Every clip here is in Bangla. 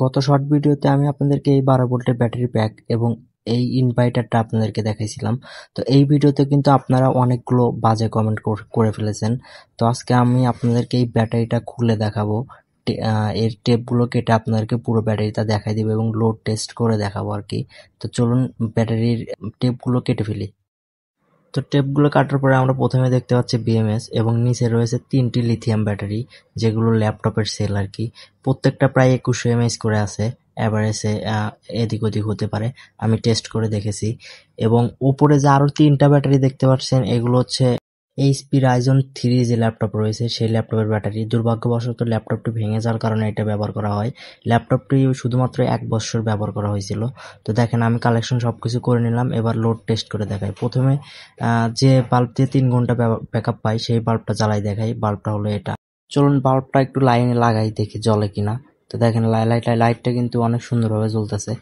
গত শর্ট ভিডিওতে আমি আপনাদেরকে এই 12 ভোল্টের ব্যাটারি প্যাক এবং এই ইনভার্টারটা আপনাদেরকে দেখাইছিলাম। তো এই ভিডিওতে কিন্তু আপনারা অনেকগুলো বাজে কমেন্ট করে ফেলেছেন। তো আজকে আমি আপনাদেরকে এই ব্যাটারিটা খুলে দেখাবো, এর টেপগুলো কেটে আপনাদেরকে পুরো ব্যাটারিটা দেখাই দিব এবং লোড টেস্ট করে দেখাবো আর কি। তো চলুন ব্যাটারির টেপগুলো কেটে ফেলি। তো টেপগুলো কাটার পরে আমরা প্রথমে দেখতে পাচ্ছি বিএমএস এবং নিচে রয়েছে 3টি লিথিয়াম ব্যাটারি, যেগুলো ল্যাপটপের সেল আর কি। প্রত্যেকটা প্রায় 2100 mAh করে আছে। অ্যাভারেজে এদিক ওদিক হতে পারে, আমি টেস্ট করে দেখেছি। এবং উপরে যে আরো 3টা ব্যাটারি দেখতে পাচ্ছেন, এগুলো হচ্ছে এইচপি রাইজন 3 যে ল্যাপটপ রয়েছে সেই ল্যাপটপের ব্যাটারি। দুর্ভাগ্যবশত ল্যাপটপটি ভেঙে যাওয়ার কারণে এটা ব্যবহার করা হয়। ল্যাপটপটি শুধুমাত্র 1 বছর ব্যবহার করা হয়েছিল। তো দেখেন আমি কালেকশন সবকিছু করে নিলাম, এবার লোড টেস্ট করে দেখাই। প্রথমে যে বাল্ব দিয়ে 3 ঘন্টা ব্যাকআপ পাই সেই বাল্বটা জ্বালাই দেখাই। বাল্বটা হলো এটা। চলুন বাল্বটা একটু লাইনে লাগাই, দেখি জ্বলে কিনা। তো দেখেন লাইটটা কিন্তু অনেক সুন্দরভাবে জ্বলতেছে।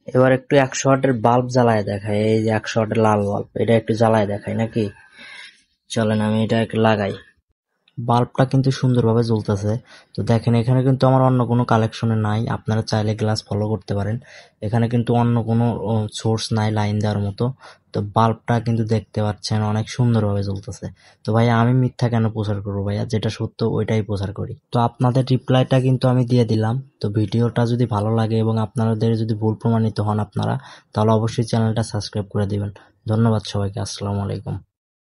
এবার একটু 100 ওয়াটের বাল্ব জ্বালায় দেখাই। এই যে 100 ওয়াটের লাল বাল্ব, এটা একটু জ্বালায় দেখাই নাকি। চলেন আমি এটা একটু লাগাই। বাল্বটা কিন্তু সুন্দরভাবে জ্বলতেছে। তো দেখেন এখানে কিন্তু আমার অন্য কোনো কালেকশনে নাই, আপনারা চাইলে গ্লাস ফলো করতে পারেন। এখানে কিন্তু অন্য কোনো সোর্স নাই লাইন দেওয়ার মতো। তো বাল্বটা কিন্তু দেখতে পাচ্ছেন অনেক সুন্দরভাবে জ্বলতেছে। তো ভাইয়া আমি মিথ্যা কেন প্রচার করবো ভাইয়া, যেটা সত্য ওইটাই প্রচার করি। তো আপনাদের রিপ্লাইটা কিন্তু আমি দিয়ে দিলাম। তো ভিডিওটা যদি ভালো লাগে এবং আপনাদের যদি ভুল প্রমাণিত হন আপনারা, তাহলে অবশ্যই চ্যানেলটা সাবস্ক্রাইব করে দিবেন। ধন্যবাদ সবাইকে। আসসালামু আলাইকুম।